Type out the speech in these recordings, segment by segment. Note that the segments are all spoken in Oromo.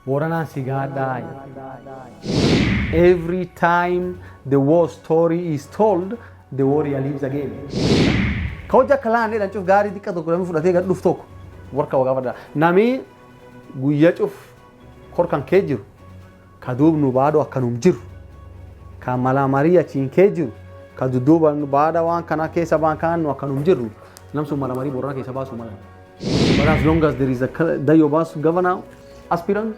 Borana Sigada. Every time the war story is told, the warrior lives again. Kauja kalaan dheedhaan cuf gaarii xiqqaa tokko namni fudhatee gad dhufu tokko warka wagaa farda. Nami guyyaa cuf korkan kee jiru, ka duubnu baaduu akkanum jiru, ka malamarii achiin kee jiru, ka dudduuba baada waan kana keessa baan kaannu akkanum jiru. Namsu malamarii Borana keessa baasu mala. But as long as there is a Dayo Basu governor aspirant,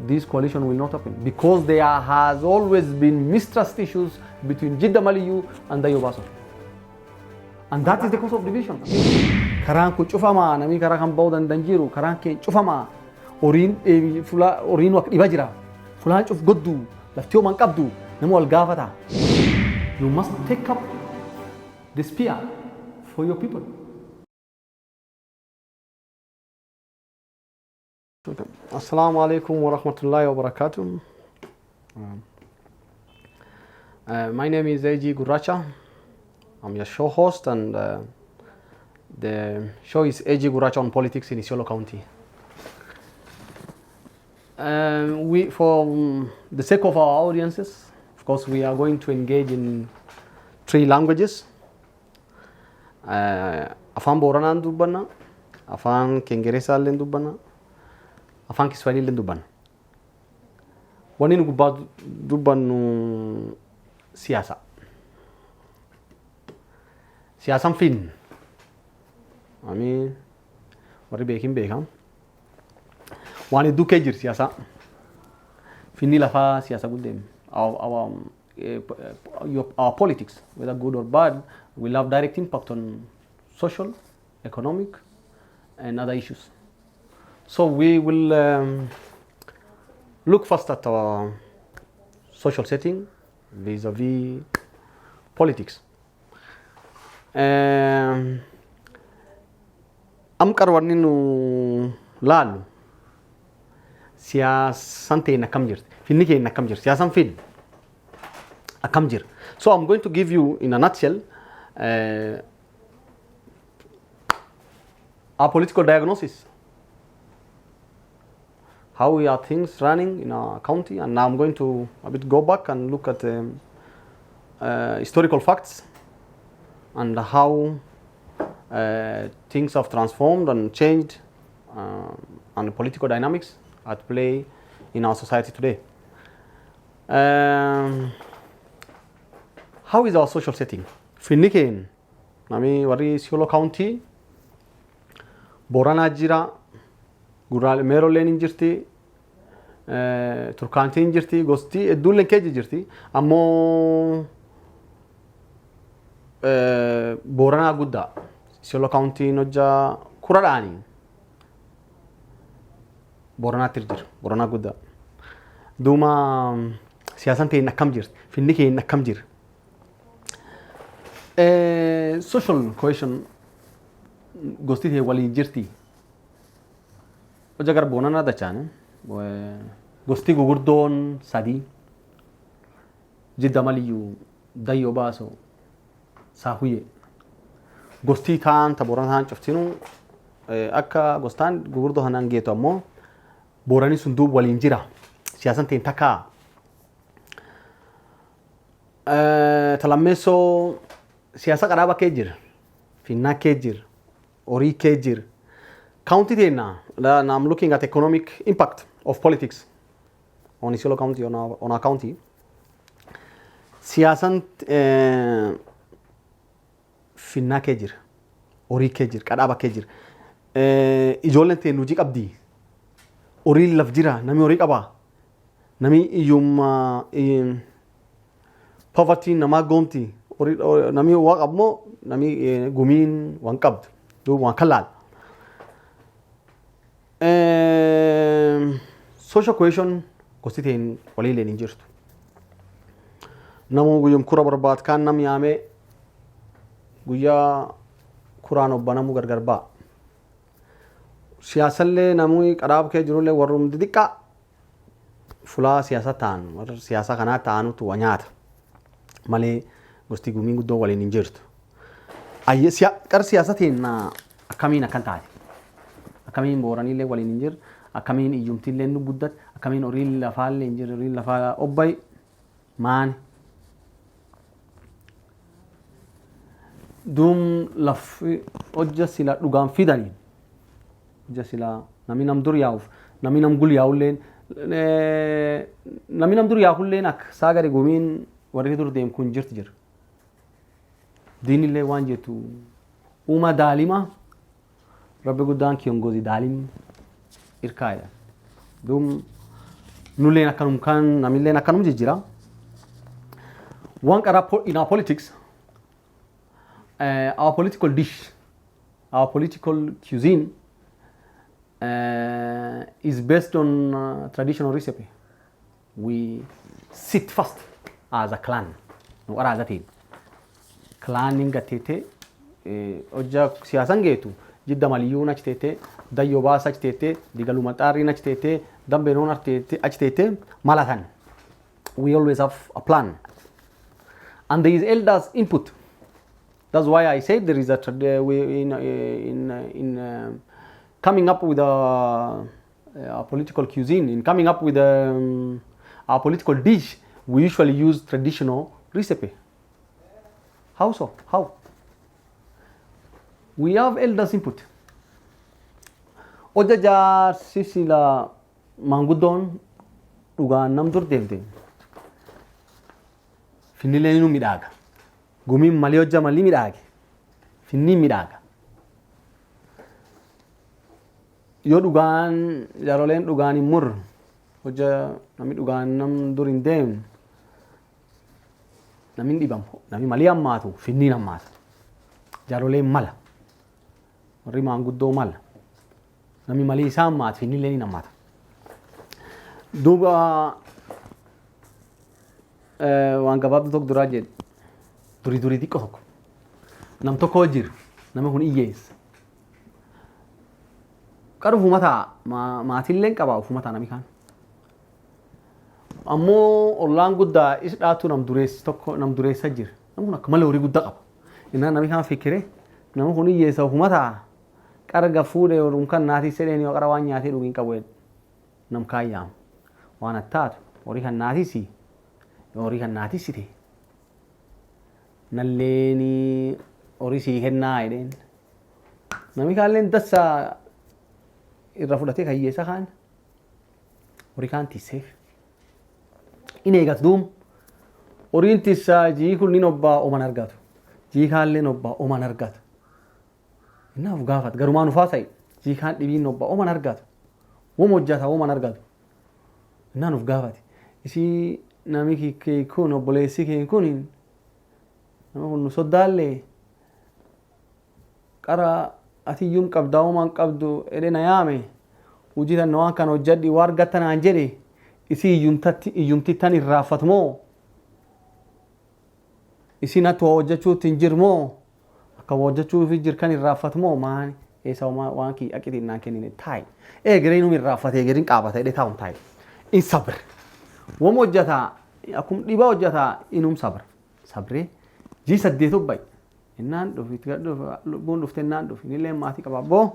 this coalition will not happen because there has always been mistrust issues between Jidda Maliyu and Dayo Basu. And that is the cause of division. Karaan kun cufama nami karaa kan bahu danjiru karaan kee cufama oriin wak dhiba jira fulaan cuf goddu laftiyoo man qabdu namu wal gaafata. You must take up the spear for your people. Assalamu alaikum wa rahmatullahi wa barakatuh. My name is A.G. Guracha. I'm your show host, and the show is A.G. Guracha on politics in Isiolo County. For the sake of our audiences, of course, we are going to engage in 3 languages. Afaan Booranaan dubbanna, Afaan Kengeresaalleen dubbanna, Afaan Kiswahiliilleen dubbanna. Wanni nu gubbaa dubbannu siyaasa. Siyaasan fin. Ami warri beekin beekam. Waan hedduu kee jira siyaasa. Finni lafaa siyaasa guddeem. Our politics, whether good or bad, will have direct impact on social, economic, and other issues. So we will look first at our social setting vis-a-vis politics. Am qarwanni nu laalu siyaasan ta'in akkam jirti? Finni keenya akkam jirti? Siyaasan fin akkam jira? So I'm going to give you in a nutshell our political diagnosis. How we are things running in our county, and now I'm going to a bit go back and look at historical facts and how things have transformed and changed and the political dynamics at play in our society today. How is our social setting? Finni keenya nami warri Isiolo County Booranaa jira, Gurraalee Meerolleen hin jirti, Turkaantiin hin jirti, gosti hedduulleen keessa jirti. Ammoo Booranaa guddaa Isiolo Countiin hojjaa kuradhaanii Booranaatti jira, Booranaa guddaa. Duuma siyaasan ta'in akkam jirti? Finni keenya akkam jira? Social cohesion gosti ta'e waliin jirti. Hojja gara Booranaa dachaan gosti gugurdoon 3 Jidda Maliyyuu, Dayo Baaso, Saahuyye. Gosti taan ta Booranaa cuftinu akka gostaan gugurdoo hanaan geetu ammoo Booranii sun duub waliin jira. Siyaasan ta'in takkaa. Talammeessoo siyaasa qaraaba kee jira, finnaa kee jira, horii kee jira. County teenna, and I'm looking at economic impact of politics on Isiolo County, on our county. Siyaasan finnaa kee jira, horii kee jira, qaraaba kee jira. Ijoolleen ta'e hojii qabdi. Horii laf jira, nami horii qaba. Nami iyyummaa poverty namaa goomti. Nami waa qabmoo nami gumiin waan qabdu. Duuba waan kan laala. Social cohesion gosti ta'in waliileen hin jirtu. Namu guyyum kura barbaad kaan nam yaamee guyyaa kuraan obbanamuu gargar ba'a. Siyaasallee namni qaraaba kee jirullee warrum xixiqqaa fulaa siyaasa ta'an warra siyaasa kanaa ta'anutu waa nyaata malee gosti gumiin guddoo waliin hin jirtu. Qar siyaasa ta'in akkamiin akkan taate? Akkamiin Booranillee waliin hin jirtu? akkamiin iyyumtillee nu guddat akkamiin horiin lafaallee hin jirre horiin lafaa obbay maani dum laf hojja sila dhugaan fidanii hojja sila namni nam dur yaa'uuf namni nam gul yaa'ulleen namni nam dur yaa'ulleen akka saagare gumiin warri dur deem kun jirti jira diinillee waan jettu uma daalima rabbi guddaan kiyongozi daalim irkaaya dum nulleen akkanum kan namilleen akkanum jijjira waan qara in our politics our political dish our political cuisine is based on traditional recipe we sit first as a clan nu qara azatiin clanning gatete hojja siyaasan geetu jidda maliyuun achi teete dayyoo baasa achi teete digaluma xaarriin achi teete dambeenoon achi teete malatan we always have a plan and there is elders input that's why I said there is a coming up with a political cuisine in coming up with a political dish we usually use traditional recipe how so how we have elders input hojja jaarsi sila manguddoon dhugaan nam dur deemte finnilee nu midhaaga gumiin malee hojja malii midhaage finniin midhaaga yoo dhugaan jaaroleen dhugaan hin murre hojja namni dhugaan nam dur hin deemne namni hin dhibamu namni malii hammaatu finniin hammaata jaaroleen mala warri maanguddoo mala namni malii isaa hammaatu finniillee ni hammaata duuba waan gabaabdu tokko duraa jedhe durii xiqqoo tokko nam tokko jiru nama kun iyyeessa qaru ufumataa maatillee qabaa ufumataa nami kaan ammoo ollaan guddaa is dhaatu nam dureessa jira nam kun akka malee horii guddaa qaba innaan nami kaan fikire nama kun iyyeessa ufumataa qarga fuudhee kan naatii sedheen yoo qara waan nyaatee dhugiin qabu nam kaayyaam waan attaatu horii kan naatisi horii kan naatisite nalleeni horii sii kennaa jedheen nami kaalleen dassa irra fudhatee kayyeessa kaan horii kaan tisseef in eegat duum horiin tissaa jii kunniin obbaa oman argatu jii kaalleen obbaa oman argatu innaaf gaafat garumaan ufaa sa'i jii kaan dhibiin obbaa oman argatu wom hojjata oman argatu innaan uf gaafate isii nami kee kun obboleessi kee kun nama kun nu soddaallee qara atiyyuun qabdaa oman qabdu edhe na yaame hujii tan waan kan hojjadhi waa argatta naan jedhe isii iyyumtittan irraafatu moo isii natti waa hojjechuutti hin jiru moo akka hojjechuuf jirkan irraafatu moo maani eessa waan kii aqitiin naan kennine taayi eegeree num irraafate eegeriin qaabata edhe taa'um taayi in sabr wom hojjata akum dhiba hojjata inum sabree jii saddeetu bay innaan dhufi lubbuun dhufte innaan dhufi nillee maatii qaba abboo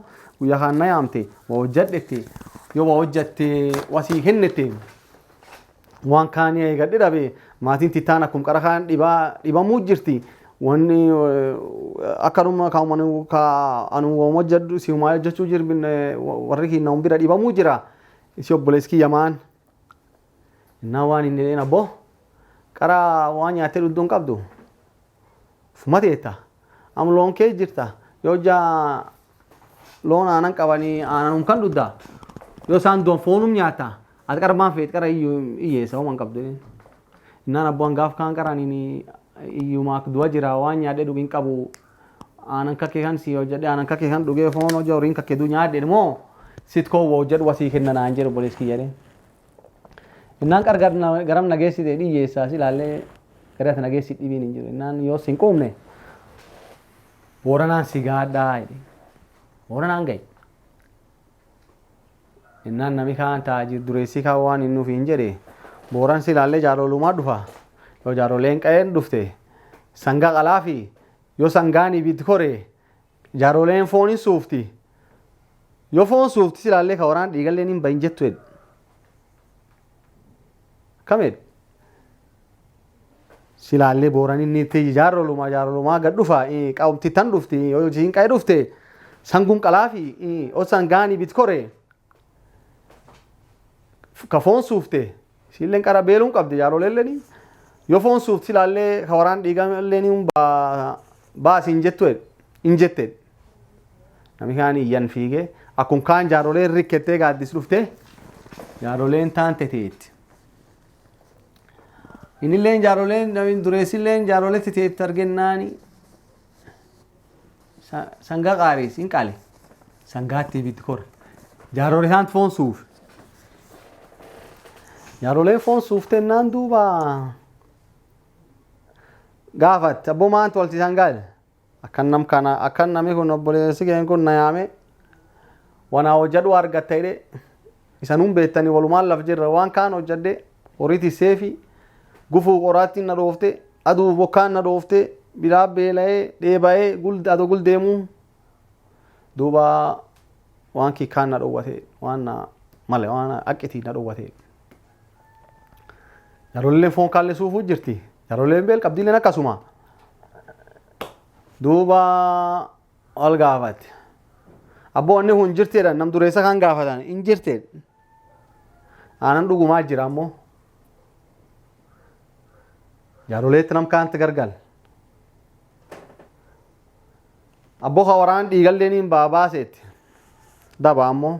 guyyaa kaan na yaamte waa hojjadhette yoo waa hojjatte wasii kennette waan kaan eegadhe dhabe maatiin tittaan akkum qara kaan dhibamuu jirti wanni akkanuma anu waa hojjadhu si humaa hojjechuu jirbin warri kiinna bira dhibamuu jira isi obboleeskii yamaan innaa waan inni dheen abboo qara waan nyaattee dhudduun qabdu fumateetta am loon kee jirta yoo jaa loon aanan qabanii aananum kan dhuddaa yoo isaan doon foonum nyaata ati qara maan feet qara iyyeessa homan qabdu innaan abboon gaaf kaan qaraniin iyyumaak du'a jira waan nyaadhee dhugiin qabu aanan kakkee kan si hojjedhe aanan kakkee kan dhugee foon hojja horiin kakkee du nyaadhe moo sit koo waa hojjedhu wasii kenna naan jedhu obboleeskii jedhee innaan qargar garam nageessite dhiyyeessaa si ilaallee garat nageessi dhibiin hin jiru innaan yoo sin quumne booranaan si gaadhaa jedhe booranaan gahe innaan nami kaan taajir dureessi kaan waan hin nufi hin jedhe booran si ilaallee jaarolumaa dhufa yoo jaaroleen qa'een dhufte sangaa qalaa fi yoo sangaan ibiddi kore jaaroleen foon hin suufti Yoo foon suufti silaallee ka waraan dhiigallee hin bahin jettu jedhu. Kamedha? Silaallee booran inni itti jaarolumaa gad dhufa qaawumti tan dhufti yoo jiin qa'ee dhufte sanguun qalaafi osaan gaanii bitkoree ka foon suufte silleen qara beeluun qabdi jaaroleelleen yoo foon suufti silaallee ka waraan dhiigallee baasi hin jettu hin jette namni kaan iyyan fiigee akkuma kaan jaaroleen rikkettee gaaddis dhufte jaaroleen taante teetti. Inilleen jaaroleen dureessilleen jaaroletti teetti argennaani sangaa qaariis hin qaale sangaatti bitti kore jaarolee isaan foon suuf jaarolee foon suuftennaan duuba gaafatti abboo maantu walti isaan gaale akkan namni kun obboleessi keen kun na yaame wanaa hojjedhu argatta jedhe isanuun beektanii walumaan laf jirra waan kaan hojjedhe horii tisseefi gufuu qoraattiin na dhoofte aduu bokkaan na dhoofte biraa beela'ee dheeba'ee adoo guldeemuu duuba waan kikkaan na dhowwate waan male waan akkitii na dhowwate jaaroleen foon kaallee suufuu jirti jaaroleen beel qabdiileen akkasuma duuba ol gaafate abboo wanni kun jirteedha nam dureessa kan gaafatan hin jirteedha aanan dhugumaa jira ammoo jaaroleetti nam kaanti gargal abboo ka waraan dhiigalleen hin baabaaseetti daba ammoo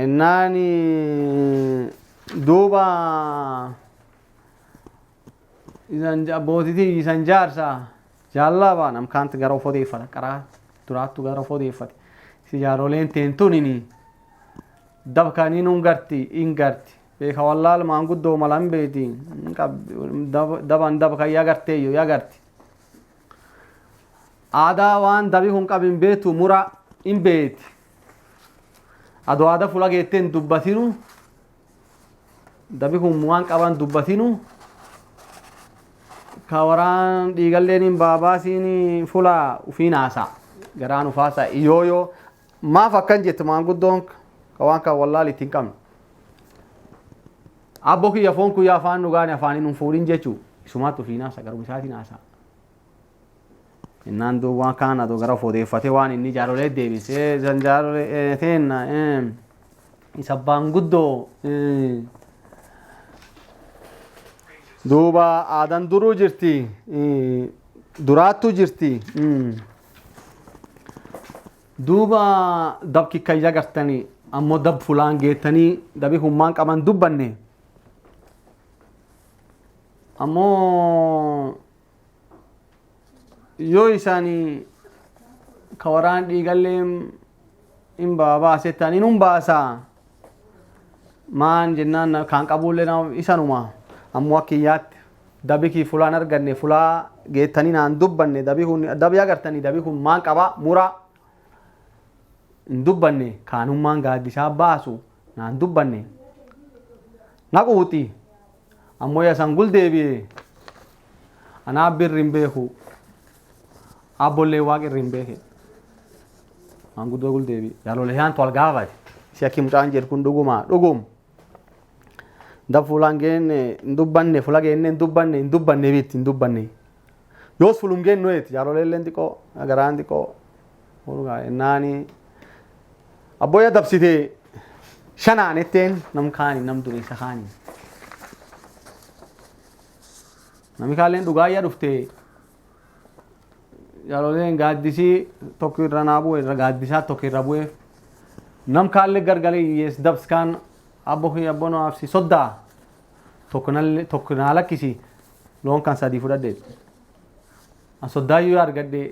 ennaani duuba abbootitii isan jaarsa jaallaba nam kaanti gara of odeeffata qaraa duraattu gara of odeeffate si jaaroleen teentunini dabkanii nun garti hin garti beeka wallaal maanguddoo malan beeti daban dabka yaa garteeyyo yaa garti aadaa waan dabi kun qabin beetu mura hin beeti adoo aada fula geetteen dubbatinu dabi kun waan qaban dubbatinu ka waraan dhiigalleen hin baabaasiin fula ufiin haasaa garaan ufaasa iyooyoo maaf akkan jette maanguddoon ka waan kan wallaal ittiin qabne abbo kiyya foon kuyya afaan dhugaani afaaniin hin fuudhin jechuu isumaatti ufiin haasa garuu isaatiin haasaa innaan duuba waan kaan adoo gara odeeffatee waan inni jaarolee deebisee jaarolee teenna isa baanguddoo duuba aadan duruu jirti duraattuu jirti duuba dab kikkayya gartanii ammoo dab fulaan geettanii dabi hummaan qaban dubbanne ammoo yoo isaanii ka waraan dhiigallee hin baabaasettan hin baasaa maan jennaan kaan qabuullee isanuma ammoo akkiyyaatti dabi kii fulaan arganne fulaa geettanii naan dubbanne dabi agartanii dabi kun maan qaba mura hin dubbanne kaanummaan gaaddisaa baasu naan dubbanne naquuti ammoo yasan guldeebi'e anaa birri hin beeku abbollee waaqirri hin beeke maanguddoo guldeebi'e jaarolee yaantu al gaafate si akki mucaan jedhu kun dhugum dab fulaan geenne hin dubbanne fula geenne hin dubbanne biitti hin dubbanne yoos fulum geennu eeti jaaroleelleen xiqqoo agaraan xiqqoo ennaani abboya dabsite shanaan etteen nam kaani nam dureessa kaani nami kaalleen dhugaayyaa dhufte jaaroleen gaaddisii tokko irra naa bu'e irra gaaddisaa tokko irra bu'eef nam kaallee gargalee yees dabskaan abbo kiyya abbo no afsi soddaa tokko naa lakkisi loon kan sadii fudhadhe an soddaayyuu argadhe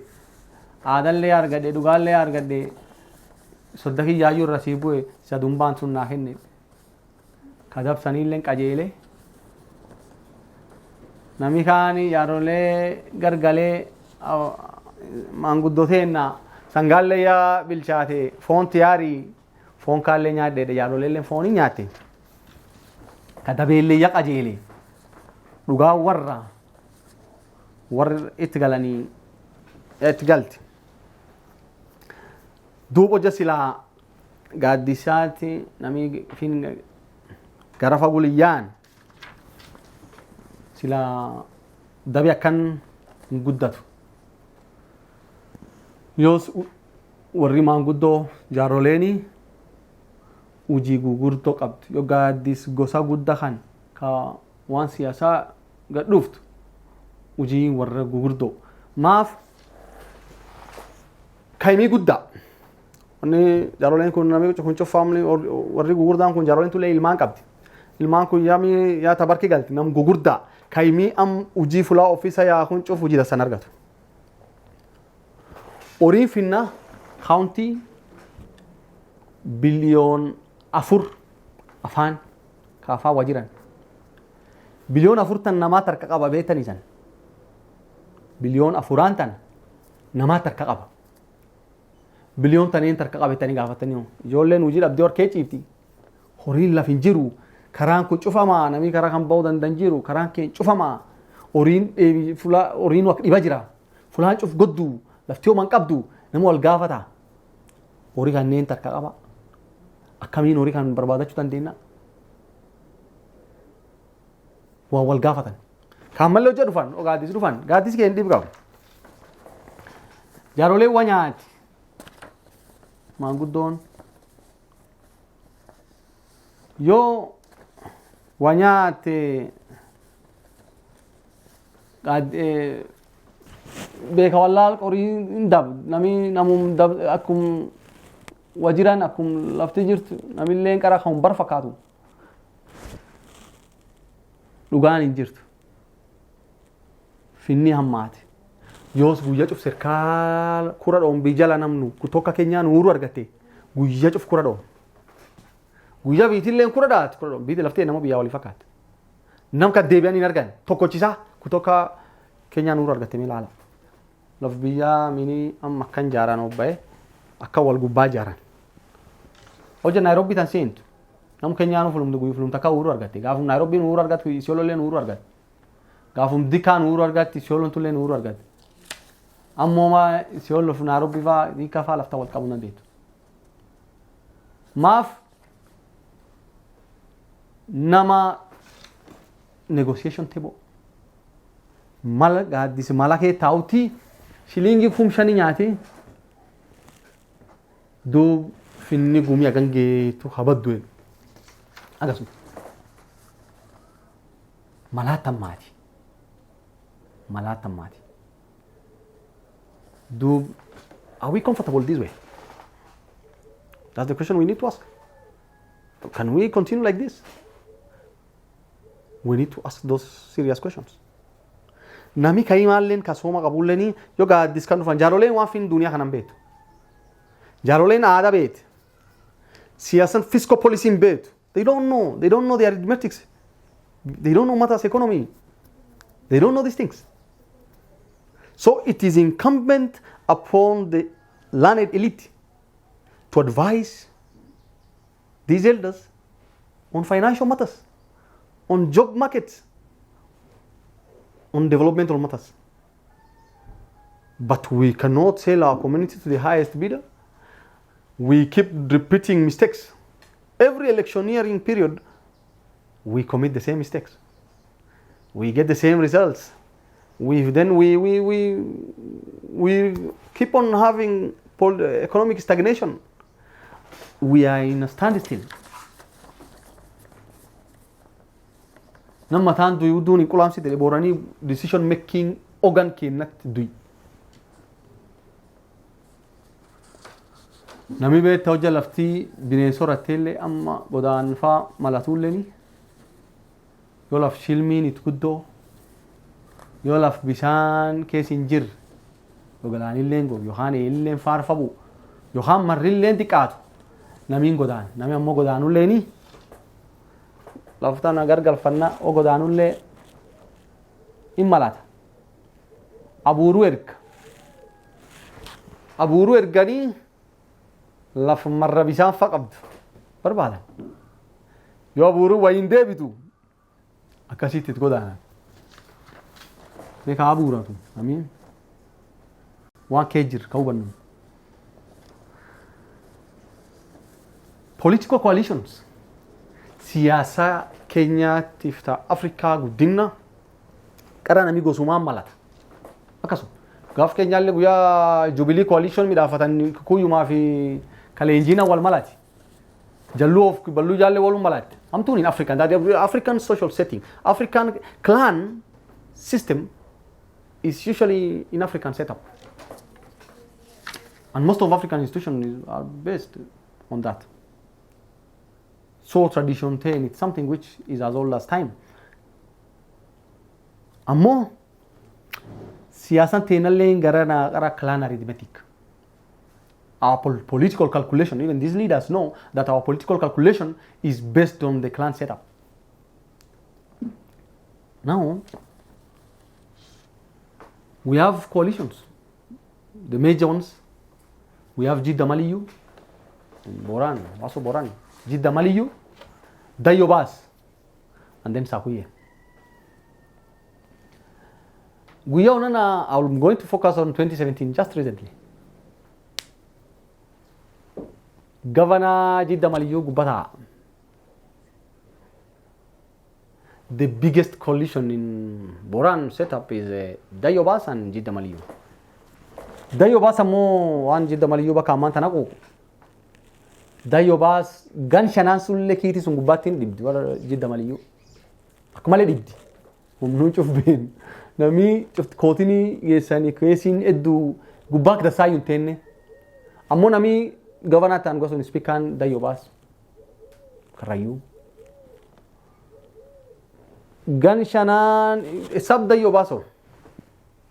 aadallee argadhe dhugaallee argadhe sodda kiyyaayyuu irra sii bu'e isa dumbaan sun naa kenne ka dabsaniilleen qajeele nami kaani jaarolee gargalee maanguddoteenna sangaallee yaa bilchaate foon tiyaarii foon kaallee nyaadheedha jaaroleelleen foon hin nyaatte ka dabeellee yaa qajeele dhugaa warra itti galanii itti galti دوب جسلا قادساتي نمي فين قرفة قوليان سلا دبي كان قدته يوس warri maanguddoo jaaroleenii hojii gurguddoo qabdu yoo gaaddis gosa guddaa kan ka waan siyaasaa gad dhuftu hojii warra gurguddoo maaf kaymii guddaa wanni jaaroleen kun namni kun cufaamni warri gurguddaan kun jaaroleen tulee ilmaan qabdi ilmaan kun yaa tabarki galti nam gurguddaa kaymii am hojii fulaa ofiisa yaa kun cuf hojii dasan argatu horiin finna county biliyoon 4 afaan kaafaa wajiran biliyoon 4 tan namaa tarka qaba beetan isan biliyoon 4 tan namaa tarka qaba biliyoon taniin tarka qabatanii gaafatanii ijoolleen hojii dhabdee warkee ciifti horiin lafin jiru karaan kun cufamaa namni karaa kan ba'uu dandan jiru karaan keen cufamaa horiin fulaa horiin waq dhiba jira fulaan cuf goddu laftii homan qabdu nama wal gaafata horii kanneen tarka qaba akkamiin horii kan barbaadachuu dandeenya waan wal gaafatan kan mallee hojii dhufan gaaddis dhufan gaaddis kee hin dhiib qabu jaarolee waa nyaati maanguddoon yoo waa nyaate beeka wallaal horii hin dab namni namum dab akkum wajiran akkum lafti jirtu namillee qara kan bar fakkaatu dhugaan hin jirtu finni hammaate yoos guyyaa cuf sirkaal kura dhoon bijala namnu tokka keenyaan uuru argatte guyyaa cuf kura dhoon guyyaa biitilleen kura dhaati kura dhoon biiti laftee nama biyyaa walii fakkaate nam ka deebi'an hin argan tokkochisaa tokka keenyaan uuru argatte mee laala laf biyyaa mini amma akkan jaaran obba'e akka wal gubbaa jaaran hojja Nairobi tan seentu nam keenyaan fulumta ka uuru argatte gaafum Nairobiin uuru argatte Isiololleen uuru argatte gaafum Dikaan uuru argatte Isiolon tulleen uuru argatte ammoo Isiolo fi Nairobi faa Dika faa lafta wal qabu dandeettu maaf nama negotiation table mala gaaddis mala kee taa'uti shilingi 5,000 nyaate duub finni gumii agan geetu habaddu agasuma malaatan maati duub are we comfortable this way? That's the question we need to ask. Can we continue like this? We need to ask those serious questions. Nami kaimaalleen kasoma qabulleni yoo gaaddis kan dhufan jaaroleen waan fin duniyaa kanan beetu jaaroleen aadaa beet siyaasan fiscal policy hin beetu they don't know the arithmetics they don't know matters economy they don't know these things so it is incumbent upon the learned elite to advise these elders on financial matters on job markets on developmental matters. But we cannot sell our community to the highest bidder. We keep repeating mistakes. Every electioneering period, we commit the same mistakes. We get the same results. We keep on having economic stagnation. We are in a standstill. Nama taan duyu duuni qulamsi tele borani decision making organ kennatti duy nami beetta hojja laftii bineensora telle amma godaanfaa malatulleni yoo laf shilmiin it guddoo yoo laf bishaan keessin jir gogalaanilleen gob yookaan eelleen faarfabu yookaan marrilleen xiqqaatu namiin godaan nami ammoo godaanulleeni laftaan agar galfanna o godaanullee in malata abuuruu erganii laf marra bishaan fa qabdu barbaadan yoo abuuruu wayin deebitu akkasitti it godaanan meeqa abuuratu amiin waan kee jir ka hubannu political coalitions siyaasa keenyaatiif ta'a Afrikaa guddina qara namni gosumaan malata akkasuma gaaf keenyaallee guyyaa jubilee coalition midhaafatan kuyyumaa fi kaleenjiina wal malati jallu of ballu jalle walum malati amtun in African that African social setting African clan system is usually in African setup and most of African institutions are based on that. So tradition ten, it's something which is as old as time. Ammo siyasan tenallee gara clan arithmetic. Our political calculation, even these leaders know that our political calculation is based on the clan setup. Now, we have coalitions. The major ones, we have Jidda Maliyu, Boran, also Boran, Jidda Maliyu, Dayobas, and then Sakuye. I'm going to focus on 2017, just recently. Governor Jidda Maliyu Gubata. The biggest coalition in Boran setup is Dayobas and Jidda Maliyu. Dayobas amo waan Jidda Maliyu bakka ammaan tana qooqu. Dayobas gan shanaan sullee kiitii sun gubbaattiin dhibdi warra Jidda Maliyu. Akkumalee dhibdi. Humnuun cufbeen. Namni kootinii geessanii keessiin hedduu gubbaa dasaa hin teenne. Ammoo namni governor ta'an gosoon speakaan Dayobas. Karrayyuu. Gan shanaan sab Dayobas ol.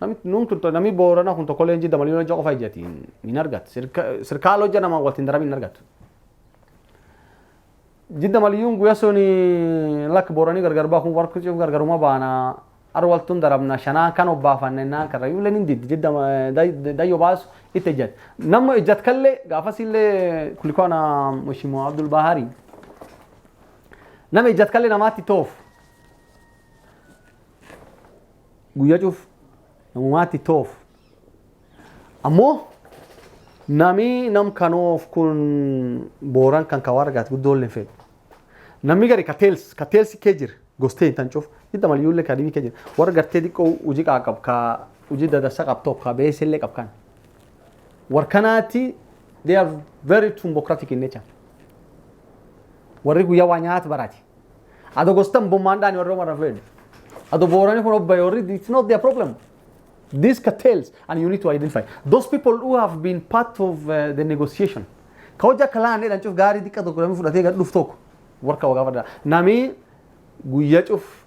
Nami Boorana kun tokko Jidda Maliyu jaa qofa ijjati hin argatu. Sirkaala hojja nama waltiin darabin hin argatu. Jidda Maliyuun guyyaa suni lakka Booranii gargar baakun warqicuu gargaruma baana arwaltuun darabna shanaa kan obbaafanne naan karrayyuu leen hin diddi Jidda Dayobas itti ijjati. Nama ijjat kallee gaafasillee kulikoona Mheshimiwa Abdul Bahari. Nama ijjat kallee namaatti toof. Guyyaa cuuf namummaatti toof. Ammoo nami nam kanoof kun Booran kan kawaa argaat guddoolleen fedhu. Namni gari kateelsi kee jira gostee hin tancuuf Jidda Maliyuullee kaadimii kee jira. Warra gartee xiqqoo hojii qaqqab ka hojii dadassa qabtoof ka beesellee qabkan. Warra kanaatti they are very democratic in nature. Warri guyyaa waa nyaata baraati. Ado gostan bommaandhaan warra mara fedhu. Ado Booranii kun obbaye warri it's not their problem. These cartels, and you need to identify those people who have been part of the negotiation. Kauja kalaan edhan cuf gaarii xiqqa tokko namni fudhatee gad dhufu tokko warka wagaa farda. Nami guyyaa cuf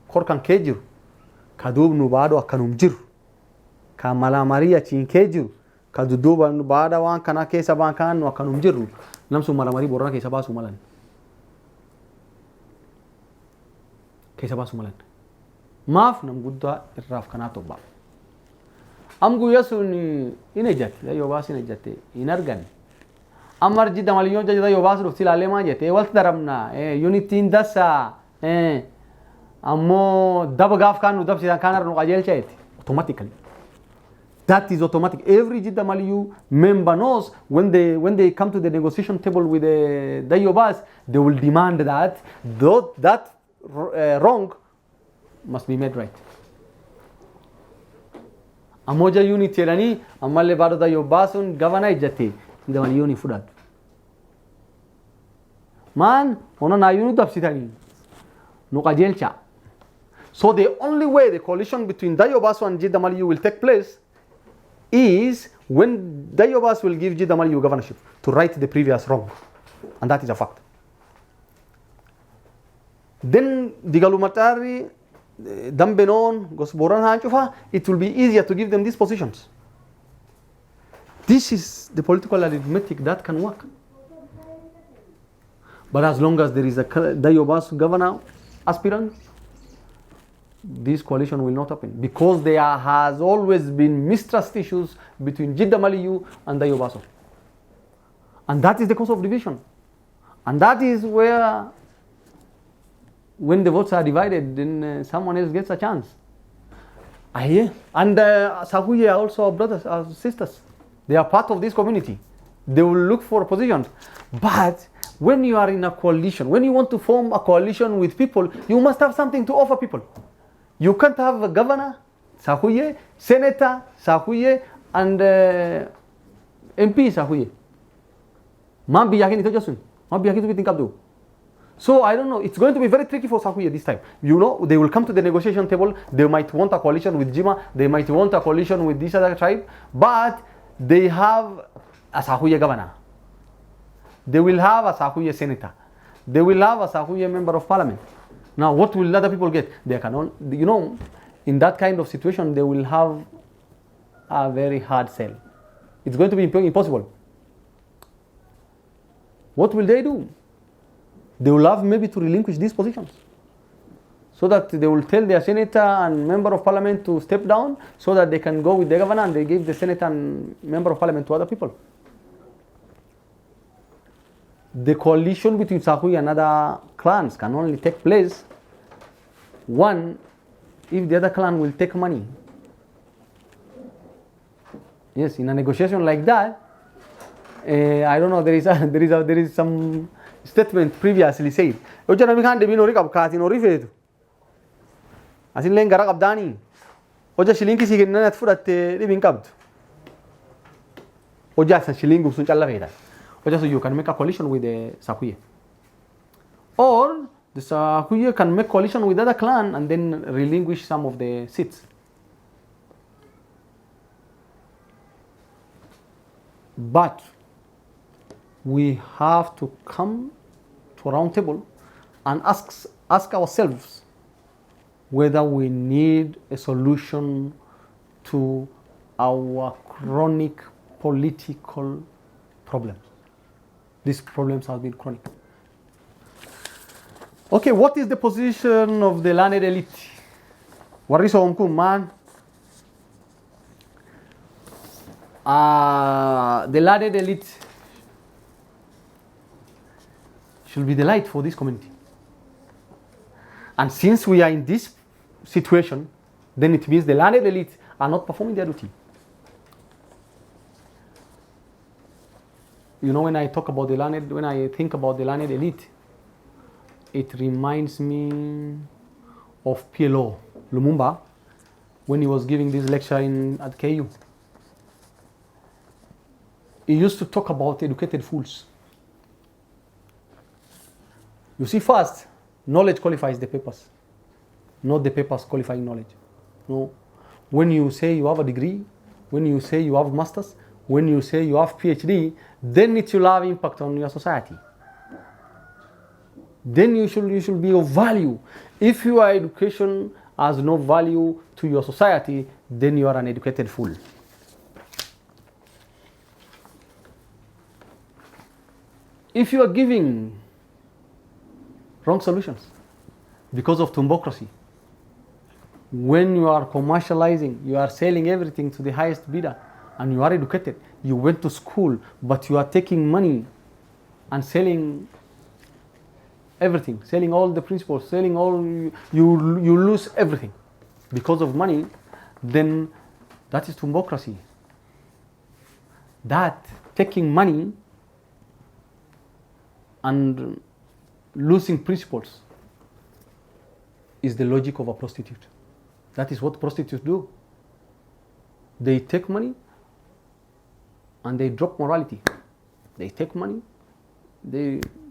korkan kee jiru, ka duubnu baaduu akkanum jiru, ka malamarii achiin kee jiru, ka dudduuba baada waan kana keessa baan kaannu akkanum jiru, namsun malamarii Boorana keessa baasuu malan. Keessa baasuu malan. Maaf nam guddaa irraaf kanaa tobbaa. Am guyyaa sun in ejjate Dayobas in ejjate hin arganne. Ammar Jidda Maliyuun Dayobas dhufti ilaallee maan jette walti daramna unitiin dassa ammoo daba gaaf kaan nu dabsisan kaan arnu qajeelcha jette automatically. That is automatic. Every Jidda Maliyu member knows when they come to the negotiation table with the Dayobas, they will demand that that wrong must be made right. Amoja unit jedhanii ammallee baaduu Dayobasuun gavana ejjate Jidda Maliyuun fudhatu. Maan ona naayyuu nu dabsitanii nu qajeelcha. So the only way the coalition between Dayobasu and Jidda Maliyu will take place is when Dayobas will give Jidda Maliyu governorship to right the previous wrong. And that is a fact. Then Digalumatari Dambenoon, Gos Boran Hanchufa, it will be easier to give them these positions. This is the political arithmetic that can work. But as long as there is a Dayobas governor aspirant, this coalition will not happen because there has always been mistrust issues between Jidda Maliyu and Dayobasu. And that is the cause of division. And that is where when the votes are divided, then someone else gets a chance. And Sahuye are also brothers, sisters. They are part of this community. They will look for positions. But when you are in a coalition, when you want to form a coalition with people, you must have something to offer people. You can't have a governor, Sahuye, senator, Sahuye, and MP, Sahuye. Man biyakin ito jasun. Man biyakin ito biting kabdo. So I don't know. It's going to be very tricky for Sahuye this time. You know, they will come to the negotiation table. They might want a coalition with Jima. They might want a coalition with this other tribe. But they have a Sahuye governor. They will have a Sahuye senator. They will have a Sahuye member of parliament. Now, what will other people get? They can all, you know, in that kind of situation, they will have a very hard sell. It's going to be impossible. What will they do? They will have maybe to relinquish these positions, so that they will tell their senator and member of parliament to step down, so that they can go with the governor and they give the senator and member of parliament to other people. The coalition between Sahuye and other clans can only take place, one, if the other clan will take money. Yes, in a negotiation like that, I don't know, there is some statement previously said. Oja nami kan debi nori kab kati nori fetu. Asin len gara kabdani. Oja shilingi si genna nat fudatte debin kabd. Oja san shilingu sun challa feta. Oja so you can make a coalition with the Sahuye. Or the Sahuye can make coalition with the other clan and then relinquish some of the seats. But we have to come to a round table and ask ourselves whether we need a solution to our chronic political problems. These problems have been chronic. Okay, what is the position of the landed elite? Wariso omkum man. The landed elite should be the light for this community. And since we are in this situation, then it means the landed elite are not performing their duty. You know, when I think about the landed elite, it reminds me of PLO Lumumba when he was giving this lecture at KU. He used to talk about educated fools. You see, first, knowledge qualifies the papers, not the papers qualifying knowledge. No. When you say you have a degree, when you say you have masters, when you say you have PhD, then it will have impact on your society. Then you should be of value. If your education has no value to your society, then you are an educated fool. If you are giving wrong solutions because of tumbocracy, when you are commercializing, you are selling everything to the highest bidder, and you are educated, you went to school, but you are taking money and selling everything, selling all the principles, selling all, you lose everything because of money, then that is tumbocracy. That taking money and losing principles is the logic of a prostitute. That is what prostitutes do. They take money and they drop morality. They take money,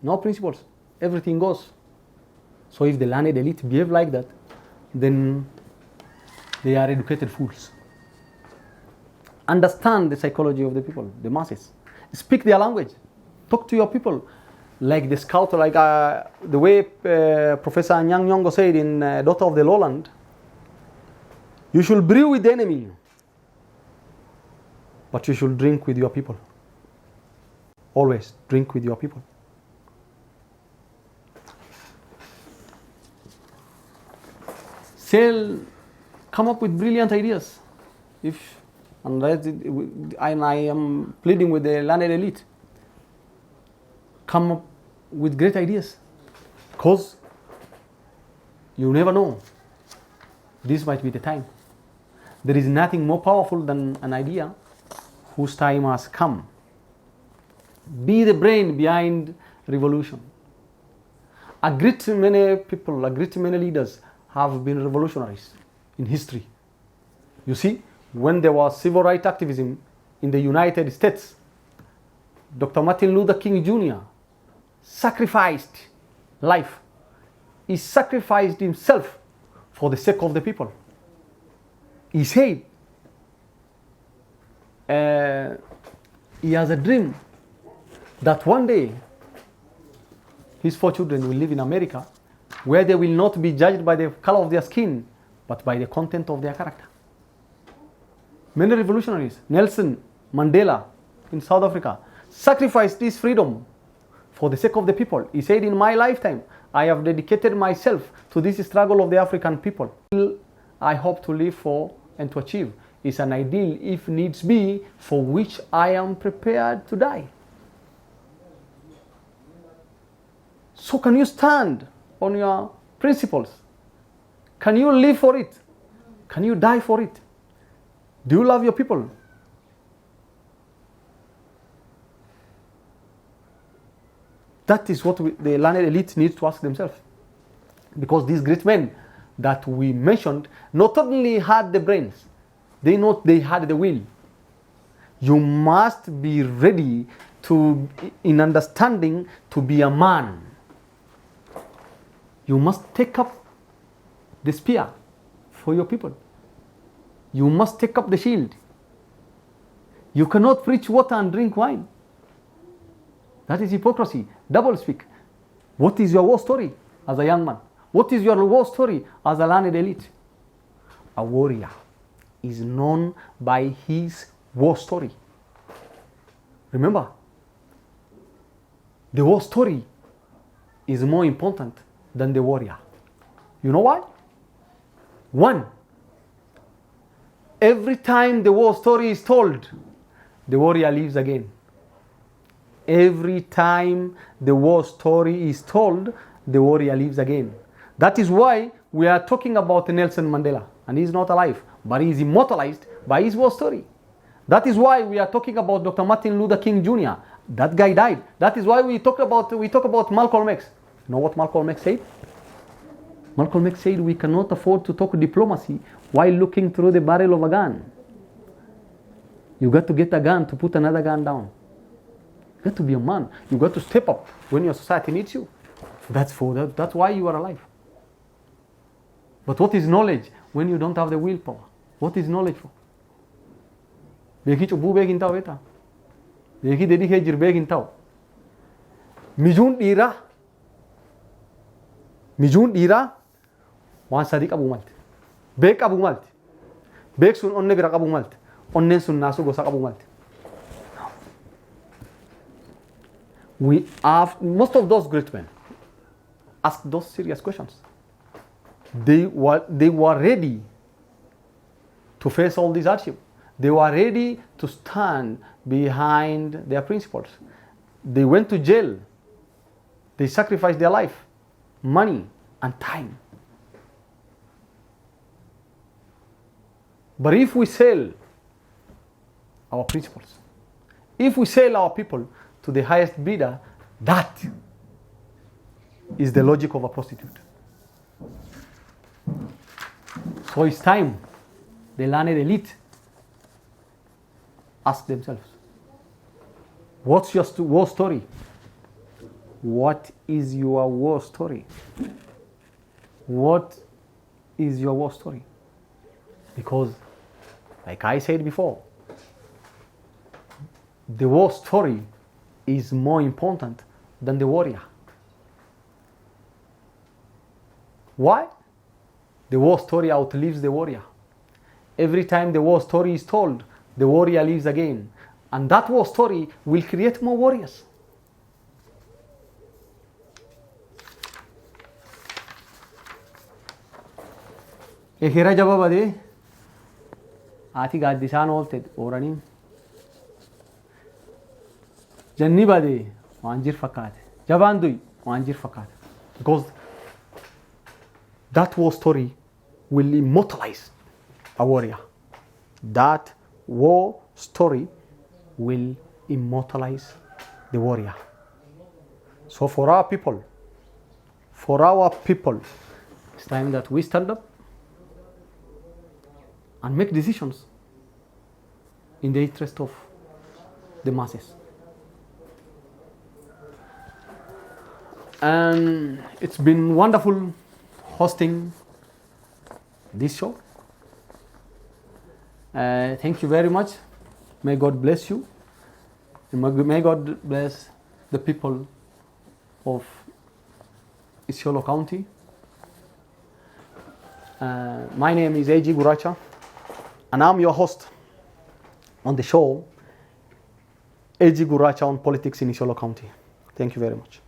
no principles, everything goes. So if the landed elite behave like that, then they are educated fools. Understand the psychology of the people, the masses. Speak their language. Talk to your people. Like the scout, like the way Professor Nyang Nyongo said in Daughter of the Lowland, you should brew with the enemy, but you should drink with your people. Always drink with your people. Come up with brilliant ideas. And I am pleading with the landed elite. Come up with great ideas, because you never know. This might be the time. There is nothing more powerful than an idea whose time has come. Be the brain behind revolution. A great many people, a great many leaders have been revolutionaries in history. You see, when there was civil rights activism in the United States, Dr. Martin Luther King Jr. sacrificed life. He sacrificed himself for the sake of the people. He said he has a dream that one day his 4 children will live in America where they will not be judged by the color of their skin, but by the content of their character. Many revolutionaries, Nelson Mandela in South Africa, sacrificed his freedom for the sake of the people. He said, in my lifetime, I have dedicated myself to this struggle of the African people. I hope to live for and to achieve is an ideal, if needs be, for which I am prepared to die. So can you stand on your principles? Can you live for it? Can you die for it? Do you love your people? That is what the learned elite needs to ask themselves. Because these great men that we mentioned not only had the brains, they had the will. You must be ready to, in understanding, to be a man. You must take up the spear for your people. You must take up the shield. You cannot preach water and drink wine. That is hypocrisy, double speak. What is your war story as a young man? What is your war story as a learned elite? A warrior is known by his war story. Remember, the war story is more important than the warrior. You know why? One, every time the war story is told, the warrior lives again. Every time the war story is told, the warrior lives again. That is why we are talking about Nelson Mandela. And he's not alive, but he is immortalized by his war story. That is why we are talking about Dr. Martin Luther King Jr. That guy died. That is why we talk about Malcolm X. You know what Malcolm X said? Malcolm X said we cannot afford to talk diplomacy while looking through the barrel of a gun. You got to get a gun to put another gun down. You got to be a man. You got to step up when your society needs you. That's why you are alive. But what is knowledge when you don't have the willpower? What is knowledge for? Beeki cubbuu beekin ta'u beektaa? Beeki dedikee jiru beekin ta'u? Mijuun dhiiraa waan sadii qabuu malte. Beek qabuu malte. Beek sun onne bira qabuu malte. Onneen sun naasuu gosa qabuu malte. We have, most of those great men ask those serious questions. They were ready to face all this hardship. They were ready to stand behind their principles. They went to jail. They sacrificed their life, money, and time. But if we sell our principles, if we sell our people to the highest bidder, that is the logic of a prostitute. So it's time the learned elite ask themselves, what's your war story? What is your war story? What is your war story? Because, like I said before, the war story is more important than the warrior. Why? The war story outlives the warrior. Every time the war story is told, the warrior lives again. And that war story will create more warriors. Ekira jaba bade, ati gaddisaan oolte ooraniin. Janni bade, waan jir fakkaate. Jabaan du'i, waan jir fakkaate. Because that war story will immortalize a warrior. That war story will immortalize the warrior. So for our people, it's time that we stand up and make decisions in the interest of the masses. And it's been wonderful hosting this show. Thank you very much. May God bless you. And may God bless the people of Isiolo County. My name is A.G. Guracha, and I'm your host on the show, A.G. Guracha on Politics in Isiolo County. Thank you very much.